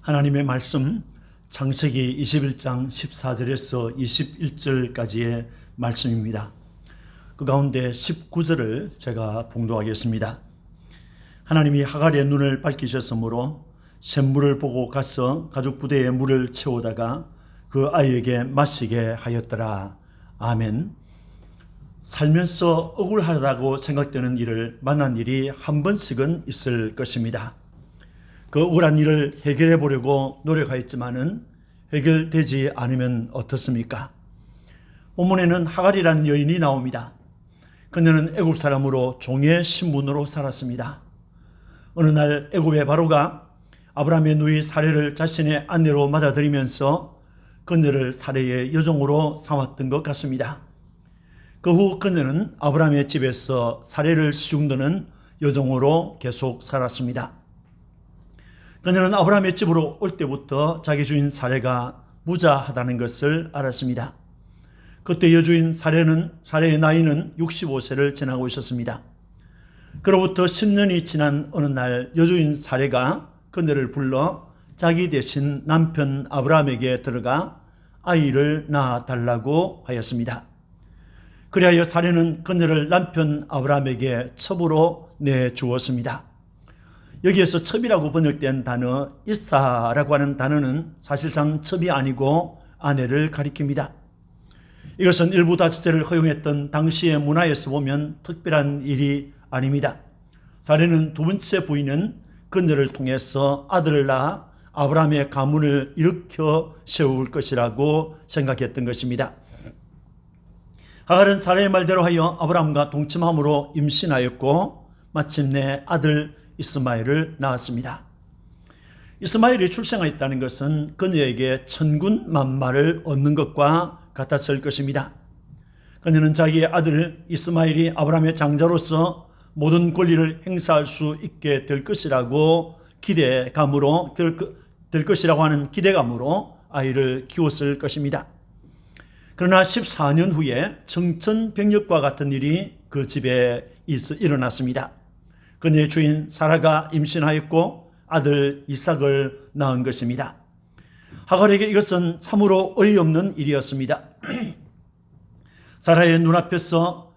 하나님의 말씀 창세기 21장 14절에서 21절까지의 말씀입니다. 그 가운데 19절을 제가 봉독하겠습니다. 하나님이 하갈의 눈을 밝히셨으므로 샘물을 보고 가서 가죽 부대에 물을 채우다가 그 아이에게 마시게 하였더라. 아멘. 살면서 억울하다고 생각되는 일을 만난 일이 한 번씩은 있을 것입니다. 그 억울한 일을 해결해 보려고 노력하였지만은 해결되지 않으면 어떻습니까? 본문에는 하갈이라는 여인이 나옵니다. 그녀는 애굽 사람으로 종의 신분으로 살았습니다. 어느 날 애굽의 바로가 아브라함의 누이 사레를 자신의 아내로 맞아들이면서 그녀를 사레의 여종으로 삼았던 것 같습니다. 그 후 그녀는 아브라함의 집에서 사레를 시중드는 여종으로 계속 살았습니다. 그녀는 아브라함의 집으로 올 때부터 자기 주인 사레가 무자하다는 것을 알았습니다. 그때 여주인 사레의 나이는 65세를 지나고 있었습니다. 그로부터 10년이 지난 어느 날 여주인 사레가 그녀를 불러 자기 대신 남편 아브라함에게 들어가 아이를 낳아달라고 하였습니다. 그리하여 사레는 그녀를 남편 아브라함에게 첩으로 내주었습니다. 여기에서 첩이라고 번역된 단어 이사라고 하는 단어는 사실상 첩이 아니고 아내를 가리킵니다. 이것은 일부 다처제를 허용했던 당시의 문화에서 보면 특별한 일이 아닙니다. 사레는 두 번째 부인은 그녀를 통해서 아들을 낳아 아브라함의 가문을 일으켜 세울 것이라고 생각했던 것입니다. 하갈은 사레의 말대로 하여 아브라함과 동침함으로 임신하였고 마침내 아들 이스마엘을 낳았습니다. 이스마엘이 출생하였다는 것은 그녀에게 천군만마를 얻는 것과 같았을 것입니다. 그녀는 자기의 아들 이스마엘이 아브라함의 장자로서 모든 권리를 행사할 수 있게 될 것이라고 될 것이라고 하는 기대감으로 아이를 키웠을 것입니다. 그러나 14년 후에 청천벽력과 같은 일이 그 집에 일어났습니다. 그녀의 주인 사라가 임신하였고 아들 이삭을 낳은 것입니다. 하갈에게 이것은 참으로 어이없는 일이었습니다. 사라의 눈앞에서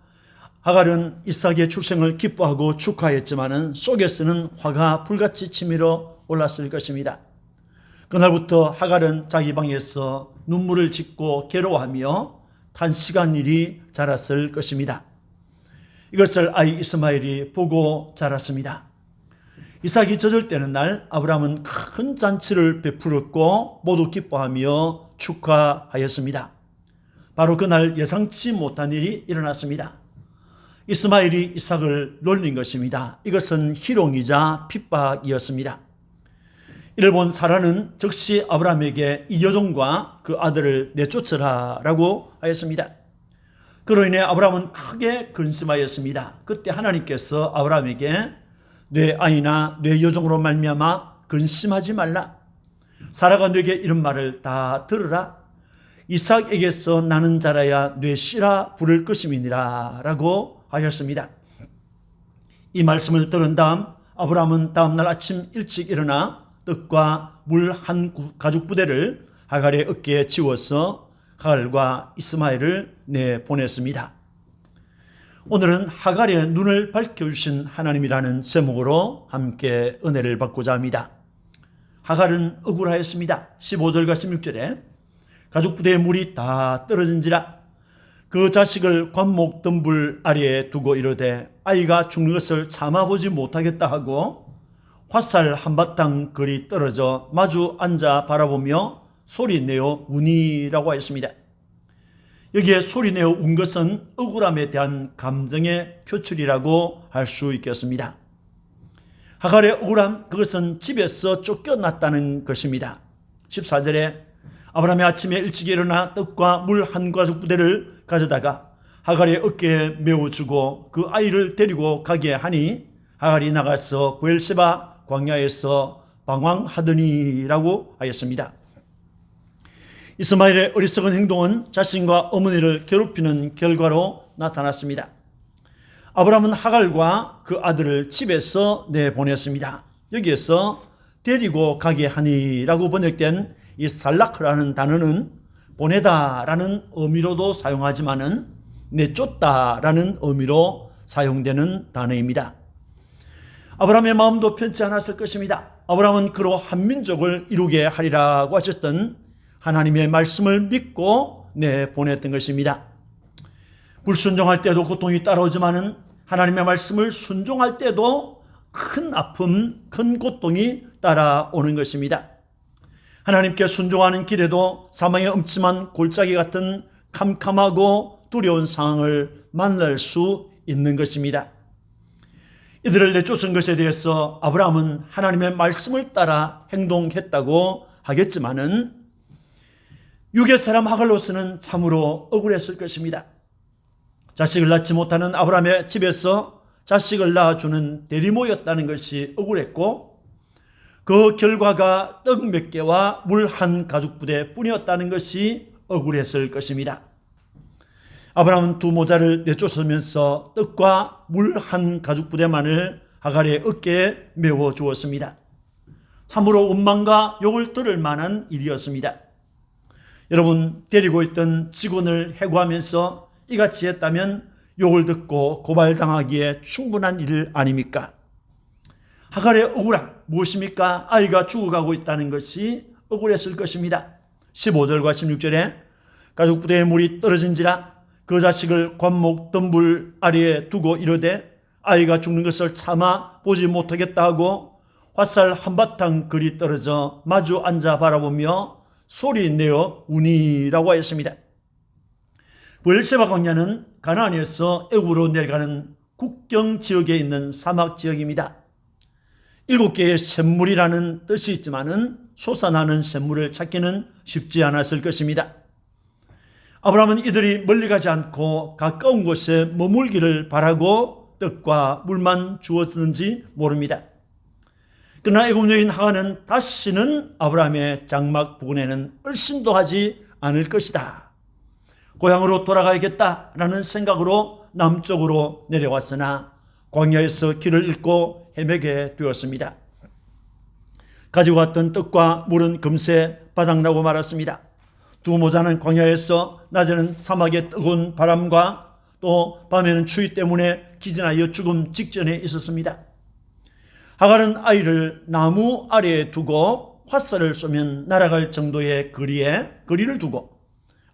하갈은 이삭의 출생을 기뻐하고 축하했지만 속에서는 화가 불같이 치밀어 올랐을 것입니다. 그날부터 하갈은 자기 방에서 눈물을 짓고 괴로워하며 단식한 일이 자랐을 것입니다. 이것을 아이 이스마엘이 보고 자랐습니다. 이삭이 젖을 때는 날 아브라함은 큰 잔치를 베풀었고 모두 기뻐하며 축하하였습니다. 바로 그날 예상치 못한 일이 일어났습니다. 이스마엘이 이삭을 놀린 것입니다. 이것은 희롱이자 핍박이었습니다. 이를 본 사라는 즉시 아브라함에게 이 여종과 그 아들을 내쫓으라라고 하였습니다. 그로 인해 아브라함은 크게 근심하였습니다. 그때 하나님께서 아브라함에게 내 아이나 내 여종으로 말미암아 근심하지 말라. 사라가 네게 이런 말을 다 들으라. 이삭에게서 나는 자라야 네 씨라 부를 것임이니라 라고 하셨습니다. 이 말씀을 들은 다음 아브라함은 다음날 아침 일찍 일어나 떡과 물 한 가죽 부대를 하갈의 어깨에 지워서 하갈과 이스마엘을 내보냈습니다. 오늘은 하갈의 눈을 밝혀주신 하나님이라는 제목으로 함께 은혜를 받고자 합니다. 하갈은 억울하였습니다. 15절과 16절에 가죽 부대에 물이 다 떨어진지라 그 자식을 관목 덤불 아래에 두고 이르되 아이가 죽는 것을 참아보지 못하겠다 하고 화살 한바탕 거리 떨어져 마주 앉아 바라보며 소리내어 우니라고 하였습니다. 여기에 소리내어 운 것은 억울함에 대한 감정의 표출이라고 할 수 있겠습니다. 하갈의 억울함, 그것은 집에서 쫓겨났다는 것입니다. 14절에 아브라함이 아침에 일찍 일어나 떡과 물 한 가죽 부대를 가져다가 하갈의 어깨에 메워주고 그 아이를 데리고 가게 하니 하갈이 나가서 브엘세바 광야에서 방황하더니라고 하였습니다. 이스마엘의 어리석은 행동은 자신과 어머니를 괴롭히는 결과로 나타났습니다. 아브라함은 하갈과 그 아들을 집에서 내보냈습니다. 여기에서 데리고 가게 하니라고 번역된 이 살라크라는 단어는 보내다라는 의미로도 사용하지만은 내쫓다라는 의미로 사용되는 단어입니다. 아브라함의 마음도 편치 않았을 것입니다. 아브라함은 그로 한 민족을 이루게 하리라고 하셨던 하나님의 말씀을 믿고 내보냈던 것입니다. 불순종할 때도 고통이 따라오지만은 하나님의 말씀을 순종할 때도 큰 아픔, 큰 고통이 따라오는 것입니다. 하나님께 순종하는 길에도 사망의 음침한 골짜기 같은 캄캄하고 두려운 상황을 만날 수 있는 것입니다. 이들을 내쫓은 것에 대해서 아브라함은 하나님의 말씀을 따라 행동했다고 하겠지만은 육의 사람 하갈로서는 참으로 억울했을 것입니다. 자식을 낳지 못하는 아브라함의 집에서 자식을 낳아주는 대리모였다는 것이 억울했고 그 결과가 떡 몇 개와 물 한 가죽부대 뿐이었다는 것이 억울했을 것입니다. 아브라함은 두 모자를 내쫓으면서 떡과 물 한 가죽부대만을 하갈의 어깨에 메워 주었습니다. 참으로 원망과 욕을 들을 만한 일이었습니다. 여러분, 데리고 있던 직원을 해고하면서 이같이 했다면 욕을 듣고 고발당하기에 충분한 일 아닙니까? 하갈의 억울함 무엇입니까? 아이가 죽어가고 있다는 것이 억울했을 것입니다. 15절과 16절에 가죽부대에 물이 떨어진지라 그 자식을 관목 덤불 아래에 두고 이르되 아이가 죽는 것을 참아 보지 못하겠다 하고 화살 한바탕 그리 떨어져 마주 앉아 바라보며 소리내어 우니라고 하였습니다. 브엘세바 광야는 가나안에서 애굽으로 내려가는 국경 지역에 있는 사막 지역입니다. 7개의 샘물이라는 뜻이 있지만은 솟아나는 샘물을 찾기는 쉽지 않았을 것입니다. 아브라함은 이들이 멀리 가지 않고 가까운 곳에 머물기를 바라고 떡과 물만 주었는지 모릅니다. 그러나 애굽 여인 하갈은 다시는 아브라함의 장막 부근에는 얼씬도 하지 않을 것이다. 고향으로 돌아가야겠다라는 생각으로 남쪽으로 내려왔으나 광야에서 길을 잃고 헤매게 되었습니다. 가지고 왔던 떡과 물은 금세 바닥나고 말았습니다. 두 모자는 광야에서 낮에는 사막의 뜨거운 바람과 또 밤에는 추위 때문에 기진하여 죽음 직전에 있었습니다. 하갈은 아이를 나무 아래에 두고 화살을 쏘면 날아갈 정도의 거리를 두고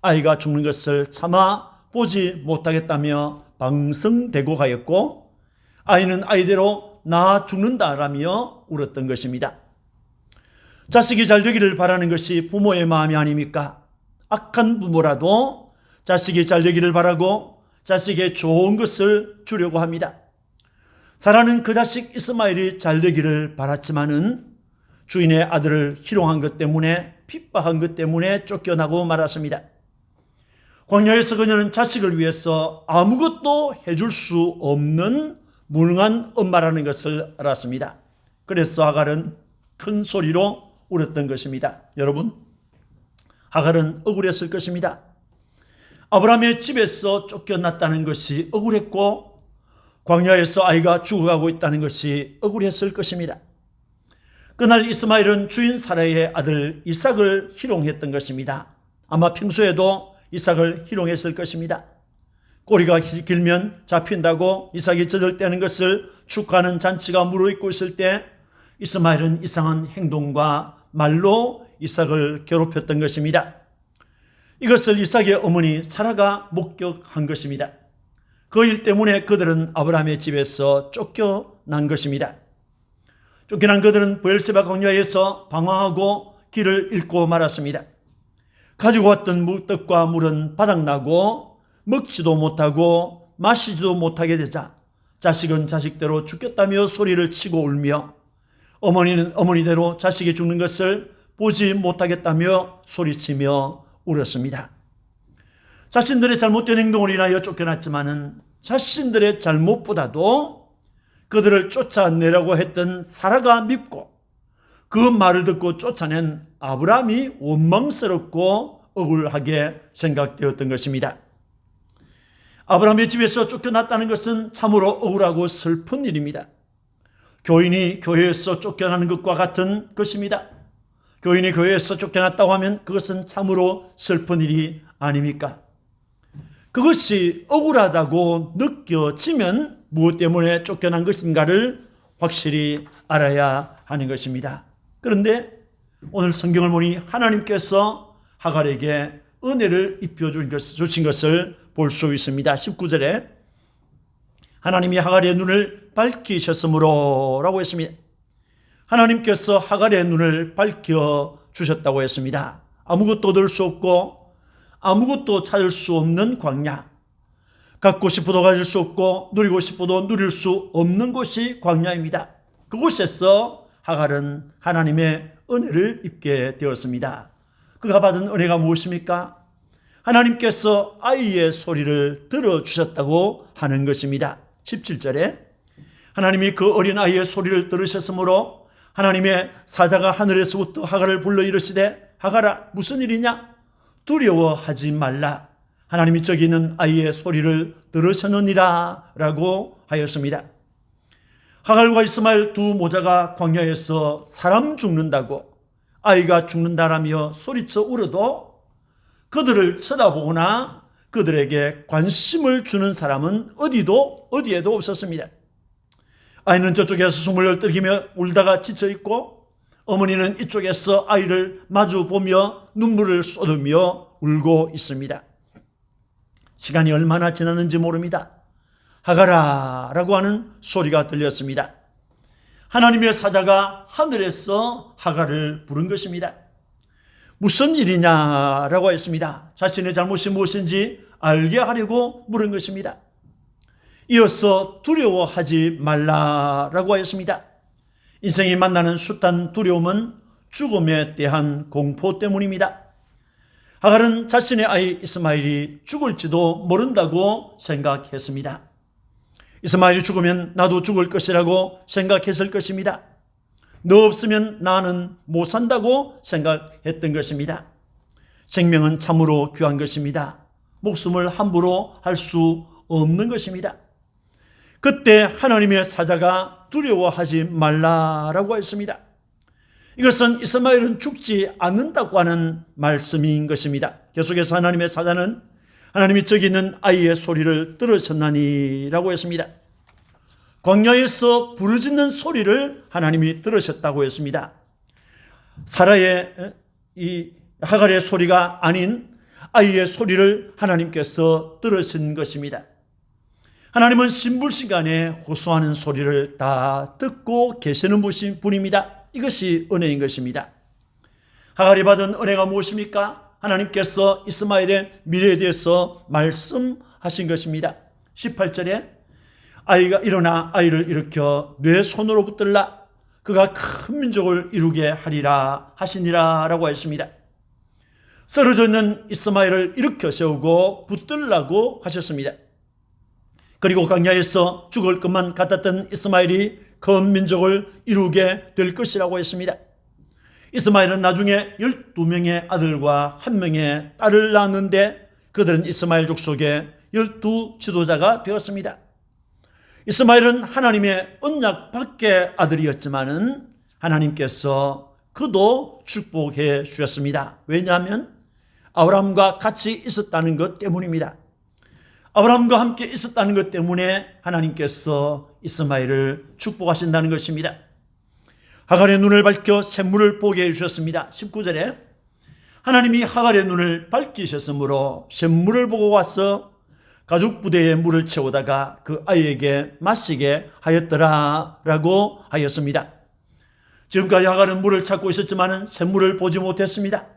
아이가 죽는 것을 차마 보지 못하겠다며 방성대고 가였고 아이는 아이대로 나 죽는다라며 울었던 것입니다. 자식이 잘 되기를 바라는 것이 부모의 마음이 아닙니까? 악한 부모라도 자식이 잘 되기를 바라고 자식의 좋은 것을 주려고 합니다. 사라는 그 자식 이스마엘이 잘 되기를 바랐지만은 주인의 아들을 희롱한 것 때문에 핍박한 것 때문에 쫓겨나고 말았습니다. 광야에서 그녀는 자식을 위해서 아무것도 해줄 수 없는 무능한 엄마라는 것을 알았습니다. 그래서 하갈은 큰 소리로 울었던 것입니다. 여러분, 하갈은 억울했을 것입니다. 아브라함의 집에서 쫓겨났다는 것이 억울했고 광야에서 아이가 죽어가고 있다는 것이 억울했을 것입니다. 그날 이스마엘은 주인 사라의 아들 이삭을 희롱했던 것입니다. 아마 평소에도 이삭을 희롱했을 것입니다. 꼬리가 길면 잡힌다고 이삭이 젖을 떼는 것을 축하하는 잔치가 무르익고 있을 때 이스마엘은 이상한 행동과 말로 이삭을 괴롭혔던 것입니다. 이것을 이삭의 어머니 사라가 목격한 것입니다. 그 일 때문에 그들은 아브라함의 집에서 쫓겨난 것입니다. 쫓겨난 그들은 브엘세바 광야에서 방황하고 길을 잃고 말았습니다. 가지고 왔던 떡과 물은 바닥나고 먹지도 못하고 마시지도 못하게 되자 자식은 자식대로 죽겠다며 소리를 치고 울며 어머니는 어머니대로 자식이 죽는 것을 보지 못하겠다며 소리치며 울었습니다. 자신들의 잘못된 행동을 인하여 쫓겨났지만은 자신들의 잘못보다도 그들을 쫓아내라고 했던 사라가 밉고 그 말을 듣고 쫓아낸 아브라함이 원망스럽고 억울하게 생각되었던 것입니다. 아브라함의 집에서 쫓겨났다는 것은 참으로 억울하고 슬픈 일입니다. 교인이 교회에서 쫓겨나는 것과 같은 것입니다. 교인이 교회에서 쫓겨났다고 하면 그것은 참으로 슬픈 일이 아닙니까? 그것이 억울하다고 느껴지면 무엇 때문에 쫓겨난 것인가를 확실히 알아야 하는 것입니다. 그런데 오늘 성경을 보니 하나님께서 하갈에게 은혜를 입혀주신 것을 볼 수 있습니다. 19절에 하나님이 하갈의 눈을 밝히셨으므로 라고 했습니다. 하나님께서 하갈의 눈을 밝혀주셨다고 했습니다. 아무것도 얻을 수 없고 아무것도 찾을 수 없는 광야, 갖고 싶어도 가질 수 없고 누리고 싶어도 누릴 수 없는 곳이 광야입니다. 그곳에서 하갈은 하나님의 은혜를 입게 되었습니다. 그가 받은 은혜가 무엇입니까? 하나님께서 아이의 소리를 들어주셨다고 하는 것입니다. 17절에 하나님이 그 어린 아이의 소리를 들으셨으므로 하나님의 사자가 하늘에서부터 하갈을 불러 이르시되 하갈아 무슨 일이냐? 두려워하지 말라. 하나님이 저기 있는 아이의 소리를 들으셨느니라 라고 하였습니다. 하갈과 이스마엘 두 모자가 광야에서 사람 죽는다고 아이가 죽는다라며 소리쳐 울어도 그들을 쳐다보거나 그들에게 관심을 주는 사람은 어디에도 없었습니다. 아이는 저쪽에서 숨을 떨기며 울다가 지쳐있고 어머니는 이쪽에서 아이를 마주보며 눈물을 쏟으며 울고 있습니다. 시간이 얼마나 지났는지 모릅니다. 하갈아 라고 하는 소리가 들렸습니다. 하나님의 사자가 하늘에서 하갈을 부른 것입니다. 무슨 일이냐라고 했습니다. 자신의 잘못이 무엇인지 알게 하려고 물은 것입니다. 이어서 두려워하지 말라라고 하였습니다. 인생이 만나는 숱한 두려움은 죽음에 대한 공포 때문입니다. 하갈은 자신의 아이 이스마엘이 죽을지도 모른다고 생각했습니다. 이스마엘이 죽으면 나도 죽을 것이라고 생각했을 것입니다. 너 없으면 나는 못 산다고 생각했던 것입니다. 생명은 참으로 귀한 것입니다. 목숨을 함부로 할 수 없는 것입니다. 그때 하나님의 사자가 두려워하지 말라라고 했습니다. 이것은 이스마엘은 죽지 않는다고 하는 말씀인 것입니다. 계속해서 하나님의 사자는 하나님이 저기 있는 아이의 소리를 들으셨나니라고 했습니다. 광야에서 부르짖는 소리를 하나님이 들으셨다고 했습니다. 사라의 이 하갈의 소리가 아닌 아이의 소리를 하나님께서 들으신 것입니다. 하나님은 신불시간에 호소하는 소리를 다 듣고 계시는 분입니다. 이것이 은혜인 것입니다. 하갈이 받은 은혜가 무엇입니까? 하나님께서 이스마엘의 미래에 대해서 말씀하신 것입니다. 18절에 아이가 일어나 아이를 일으켜 내 손으로 붙들라. 그가 큰 민족을 이루게 하리라 하시니라 라고 했습니다. 쓰러져 있는 이스마엘을 일으켜 세우고 붙들라고 하셨습니다. 그리고 광야에서 죽을 것만 같았던 이스마엘이 큰 민족을 이루게 될 것이라고 했습니다. 이스마엘은 나중에 12명의 아들과 1명의 딸을 낳았는데 그들은 이스마엘 족속의 12 지도자가 되었습니다. 이스마엘은 하나님의 언약 밖의 아들이었지만은 하나님께서 그도 축복해 주셨습니다. 왜냐하면 아브라함과 같이 있었다는 것 때문입니다. 아브라함과 함께 있었다는 것 때문에 하나님께서 이스마엘을 축복하신다는 것입니다. 하갈의 눈을 밝혀 샘물을 보게 해주셨습니다. 19절에 하나님이 하갈의 눈을 밝히셨으므로 샘물을 보고 와서 가죽 부대에 물을 채우다가 그 아이에게 마시게 하였더라 라고 하였습니다. 지금까지 하갈은 물을 찾고 있었지만 샘물을 보지 못했습니다.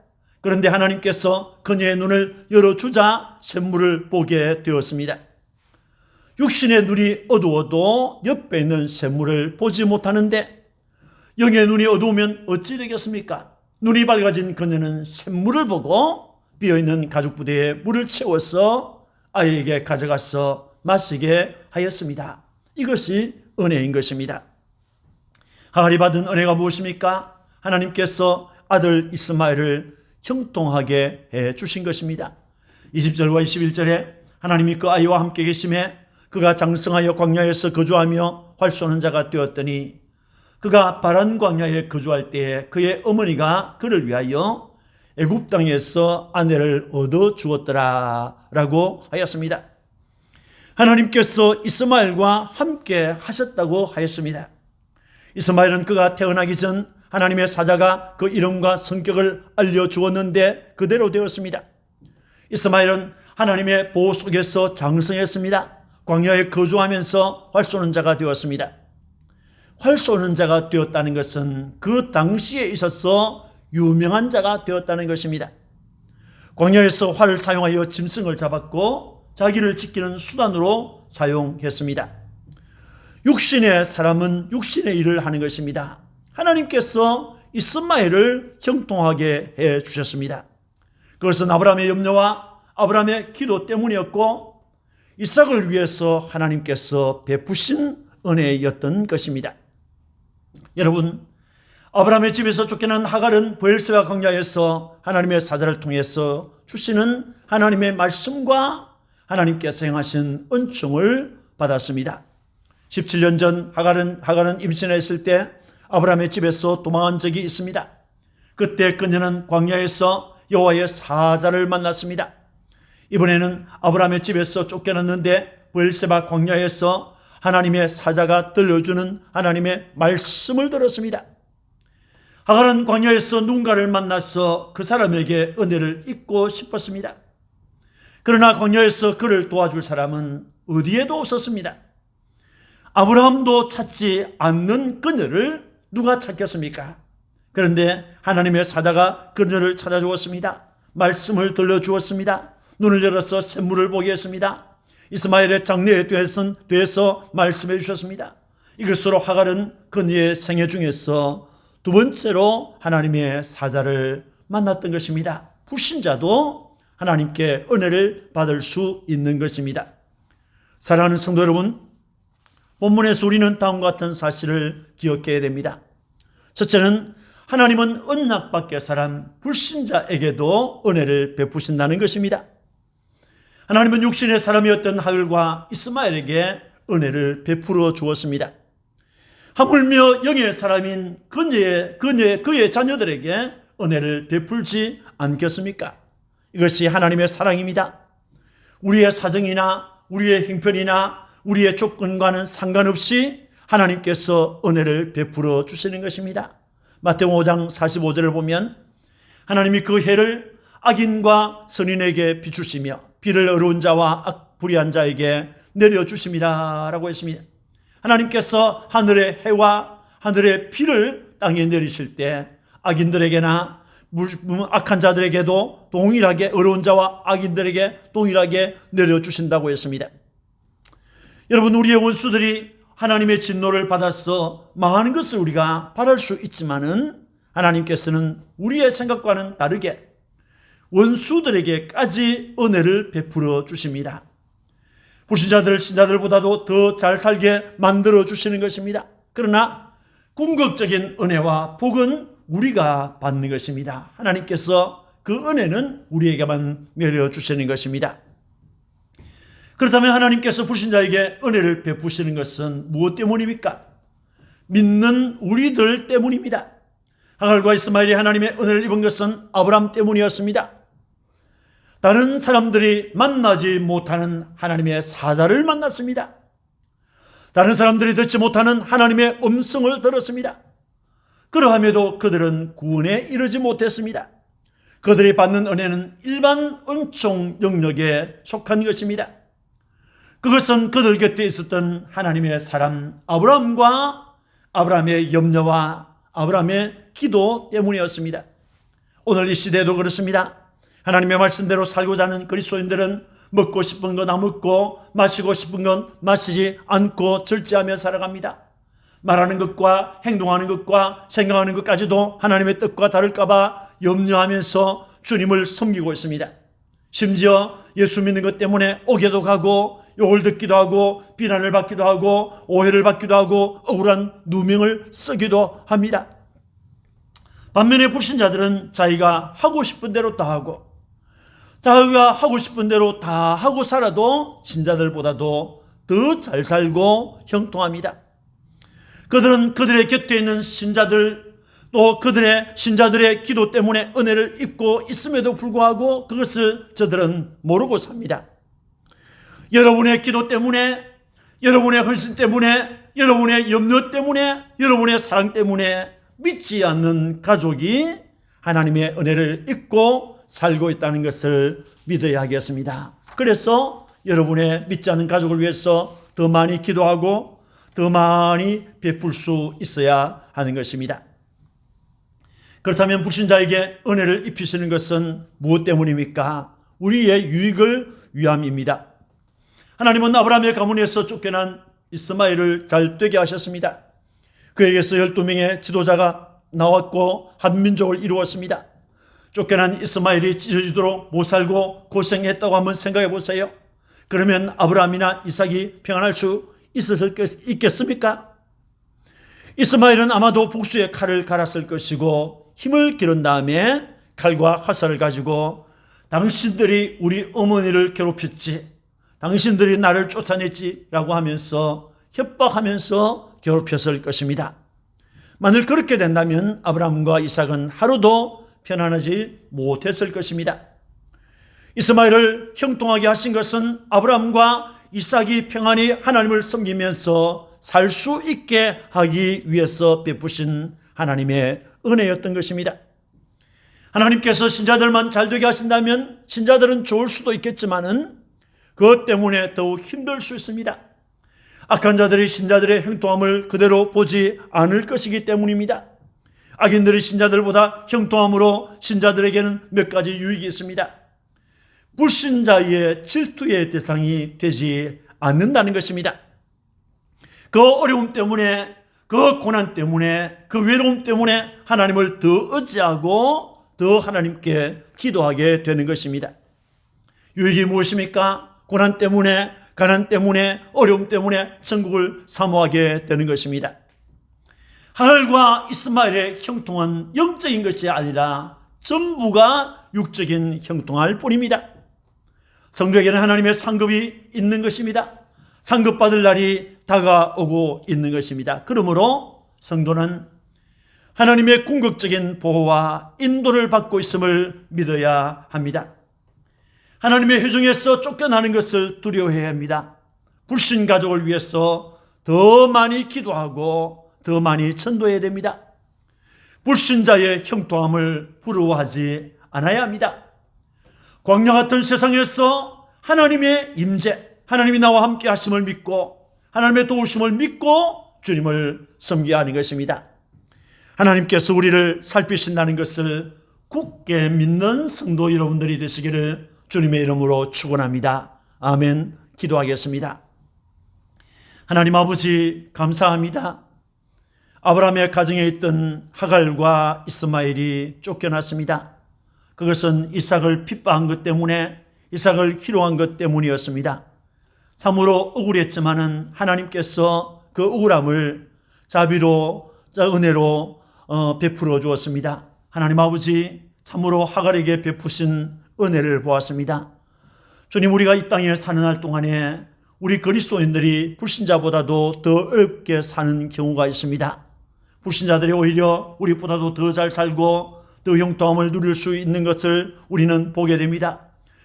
그런데 하나님께서 그녀의 눈을 열어주자 샘물을 보게 되었습니다. 육신의 눈이 어두워도 옆에 있는 샘물을 보지 못하는데 영의 눈이 어두우면 어찌 되겠습니까? 눈이 밝아진 그녀는 샘물을 보고 비어있는 가죽부대에 물을 채워서 아이에게 가져가서 마시게 하였습니다. 이것이 은혜인 것입니다. 하갈이 받은 은혜가 무엇입니까? 하나님께서 아들 이스마엘을 형통하게 해 주신 것입니다. 20절과 21절에 하나님이 그 아이와 함께 계심에 그가 장성하여 광야에서 거주하며 활 쏘는 자가 되었더니 그가 바란 광야에 거주할 때에 그의 어머니가 그를 위하여 애굽 땅에서 아내를 얻어 주었더라라고 하였습니다. 하나님께서 이스마엘과 함께 하셨다고 하였습니다. 이스마엘은 그가 태어나기 전 하나님의 사자가 그 이름과 성격을 알려주었는데 그대로 되었습니다. 이스마엘은 하나님의 보호 속에서 장성했습니다. 광야에 거주하면서 활 쏘는 자가 되었습니다. 활 쏘는 자가 되었다는 것은 그 당시에 있어서 유명한 자가 되었다는 것입니다. 광야에서 활을 사용하여 짐승을 잡았고 자기를 지키는 수단으로 사용했습니다. 육신의 사람은 육신의 일을 하는 것입니다. 하나님께서 이스마엘을 형통하게 해 주셨습니다. 그것은 아브라함의 염려와 아브라함의 기도 때문이었고 이삭을 위해서 하나님께서 베푸신 은혜였던 것입니다. 여러분, 아브라함의 집에서 쫓겨난 하갈은 브엘세바 광야에서 하나님의 사자를 통해서 주시는 하나님의 말씀과 하나님께서 행하신 은총을 받았습니다. 17년 전 하갈은 임신했을 때 아브라함의 집에서 도망한 적이 있습니다. 그때 그녀는 광야에서 여호와의 사자를 만났습니다. 이번에는 아브라함의 집에서 쫓겨났는데 브엘세바 광야에서 하나님의 사자가 들려주는 하나님의 말씀을 들었습니다. 하갈은 광야에서 누군가를 만나서 그 사람에게 은혜를 잊고 싶었습니다. 그러나 광야에서 그를 도와줄 사람은 어디에도 없었습니다. 아브라함도 찾지 않는 그녀를 누가 찾겠습니까? 그런데 하나님의 사자가 그녀를 찾아주었습니다. 말씀을 들려주었습니다. 눈을 열어서 샘물을 보게 했습니다. 이스마엘의 장래에 대해서 말씀해 주셨습니다. 이것으로 하갈은 그녀의 생애 중에서 두 번째로 하나님의 사자를 만났던 것입니다. 불신자도 하나님께 은혜를 받을 수 있는 것입니다. 사랑하는 성도 여러분, 본문에서 우리는 다음과 같은 사실을 기억해야 됩니다. 첫째는 하나님은 언약 밖의 사람, 불신자에게도 은혜를 베푸신다는 것입니다. 하나님은 육신의 사람이었던 하갈과 이스마엘에게 은혜를 베풀어 주었습니다. 하물며 영의 사람인 그의 자녀들에게 은혜를 베풀지 않겠습니까? 이것이 하나님의 사랑입니다. 우리의 사정이나 우리의 형편이나 우리의 조건과는 상관없이 하나님께서 은혜를 베풀어 주시는 것입니다. 마태복음 5장 45절을 보면 하나님이 그 해를 악인과 선인에게 비추시며 비를 어려운 자와 불의한 자에게 내려주심이라 라고 했습니다. 하나님께서 하늘의 해와 하늘의 비를 땅에 내리실 때 악인들에게나 악한 자들에게도 동일하게 어려운 자와 악인들에게 동일하게 내려주신다고 했습니다. 여러분, 우리의 원수들이 하나님의 진노를 받아서 망하는 것을 우리가 바랄 수 있지만은 하나님께서는 우리의 생각과는 다르게 원수들에게까지 은혜를 베풀어 주십니다. 불신자들, 신자들보다도 더 잘 살게 만들어 주시는 것입니다. 그러나 궁극적인 은혜와 복은 우리가 받는 것입니다. 하나님께서 그 은혜는 우리에게만 내려 주시는 것입니다. 그렇다면 하나님께서 불신자에게 은혜를 베푸시는 것은 무엇 때문입니까? 믿는 우리들 때문입니다. 하갈과 이스마엘이 하나님의 은혜를 입은 것은 아브라함 때문이었습니다. 다른 사람들이 만나지 못하는 하나님의 사자를 만났습니다. 다른 사람들이 듣지 못하는 하나님의 음성을 들었습니다. 그러함에도 그들은 구원에 이르지 못했습니다. 그들이 받는 은혜는 일반 은총 영역에 속한 것입니다. 그것은 그들 곁에 있었던 하나님의 사람 아브라함과 아브라함의 염려와 아브라함의 기도 때문이었습니다. 오늘 이 시대에도 그렇습니다. 하나님의 말씀대로 살고자 하는 그리스도인들은 먹고 싶은 건 안 먹고 마시고 싶은 건 마시지 않고 절제하며 살아갑니다. 말하는 것과 행동하는 것과 생각하는 것까지도 하나님의 뜻과 다를까 봐 염려하면서 주님을 섬기고 있습니다. 심지어 예수 믿는 것 때문에 옥에도 가고 욕을 듣기도 하고 비난을 받기도 하고 오해를 받기도 하고 억울한 누명을 쓰기도 합니다. 반면에 불신자들은 자기가 하고 싶은 대로 다 하고 자기가 하고 싶은 대로 다 하고 살아도 신자들보다도 더 잘 살고 형통합니다. 그들은 그들의 곁에 있는 신자들, 또 그들의 신자들의 기도 때문에 은혜를 입고 있음에도 불구하고 그것을 저들은 모르고 삽니다. 여러분의 기도 때문에, 여러분의 헌신 때문에, 여러분의 염려 때문에, 여러분의 사랑 때문에 믿지 않는 가족이 하나님의 은혜를 입고 살고 있다는 것을 믿어야 하겠습니다. 그래서 여러분의 믿지 않는 가족을 위해서 더 많이 기도하고 더 많이 베풀 수 있어야 하는 것입니다. 그렇다면 불신자에게 은혜를 입히시는 것은 무엇 때문입니까? 우리의 유익을 위함입니다. 하나님은 아브라함의 가문에서 쫓겨난 이스마엘을 잘 되게 하셨습니다. 그에게서 12명의 지도자가 나왔고 한 민족을 이루었습니다. 쫓겨난 이스마엘이 찢어지도록 못 살고 고생했다고 한번 생각해 보세요. 그러면 아브라함이나 이삭이 평안할 수 있겠습니까? 이스마엘은 아마도 복수의 칼을 갈았을 것이고 힘을 기른 다음에 칼과 화살을 가지고 당신들이 우리 어머니를 괴롭혔지, 당신들이 나를 쫓아냈지 라고 하면서 협박하면서 괴롭혔을 것입니다. 만일 그렇게 된다면 아브라함과 이삭은 하루도 편안하지 못했을 것입니다. 이스마엘을 형통하게 하신 것은 아브라함과 이삭이 평안히 하나님을 섬기면서 살 수 있게 하기 위해서 베푸신 하나님의 은혜였던 것입니다. 하나님께서 신자들만 잘되게 하신다면 신자들은 좋을 수도 있겠지만은 그것 때문에 더욱 힘들 수 있습니다. 악한 자들이 신자들의 형통함을 그대로 보지 않을 것이기 때문입니다. 악인들이 신자들보다 형통함으로 신자들에게는 몇 가지 유익이 있습니다. 불신자의 질투의 대상이 되지 않는다는 것입니다. 그 어려움 때문에, 그 고난 때문에, 그 외로움 때문에 하나님을 더 의지하고 더 하나님께 기도하게 되는 것입니다. 유익이 무엇입니까? 고난 때문에, 가난 때문에, 어려움 때문에 천국을 사모하게 되는 것입니다. 하갈과 이스마엘의 형통은 영적인 것이 아니라 전부가 육적인 형통할 뿐입니다. 성도에게는 하나님의 상급이 있는 것입니다. 상급받을 날이 다가오고 있는 것입니다. 그러므로 성도는 하나님의 궁극적인 보호와 인도를 받고 있음을 믿어야 합니다. 하나님의 회중에서 쫓겨나는 것을 두려워해야 합니다. 불신 가족을 위해서 더 많이 기도하고 더 많이 전도해야 됩니다. 불신자의 형통함을 부러워하지 않아야 합니다. 광야 같은 세상에서 하나님의 임재, 하나님이 나와 함께 하심을 믿고 하나님의 도우심을 믿고 주님을 섬겨야 하는 것입니다. 하나님께서 우리를 살피신다는 것을 굳게 믿는 성도 여러분들이 되시기를 주님의 이름으로 축원합니다. 아멘. 기도하겠습니다. 하나님 아버지 감사합니다. 아브라함의 가정에 있던 하갈과 이스마엘이 쫓겨났습니다. 그것은 이삭을 핍박한 것 때문에, 이삭을 희롱한 것 때문이었습니다. 참으로 억울했지만은 하나님께서 그 억울함을 자비로, 은혜로 베풀어 주었습니다. 하나님 아버지 참으로 하갈에게 베푸신 은혜를 보았습니다. 주님, 우리가 이 땅에 사는 날 동안에 우리 그리스도인들이 불신자보다도 더 어렵게 사는 경우가 있습니다. 불신자들이 오히려 우리보다도 더 잘 살고 더 형통함을 누릴 수 있는 것을 우리는 보게 됩니다.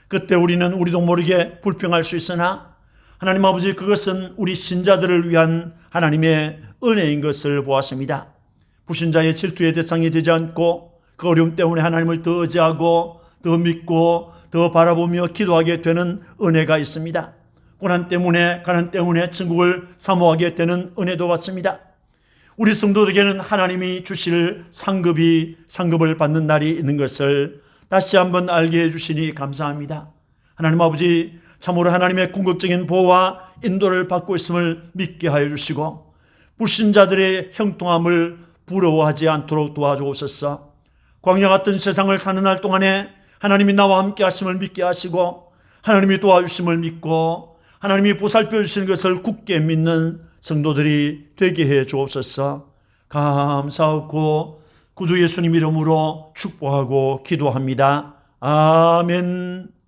그때 우리는 우리도 모르게 불평할 수 있으나 하나님 아버지 그것은 우리 신자들을 위한 하나님의 은혜인 것을 보았습니다. 불신자의 질투의 대상이 되지 않고 그 어려움 때문에 하나님을 더 의지하고 더 믿고 더 바라보며 기도하게 되는 은혜가 있습니다. 고난 때문에, 가난 때문에 천국을 사모하게 되는 은혜도 받습니다. 우리 성도들에게는 하나님이 주실 상급을 받는 날이 있는 것을 다시 한번 알게 해주시니 감사합니다. 하나님 아버지 참으로 하나님의 궁극적인 보호와 인도를 받고 있음을 믿게 하여 주시고 불신자들의 형통함을 부러워하지 않도록 도와주옵소서. 광야 같은 세상을 사는 날 동안에 하나님이 나와 함께 하심을 믿게 하시고 하나님이 도와주심을 믿고 하나님이 보살펴 주시는 것을 굳게 믿는 성도들이 되게 해 주옵소서. 감사하고 구주 예수님 이름으로 축복하고 기도합니다. 아멘.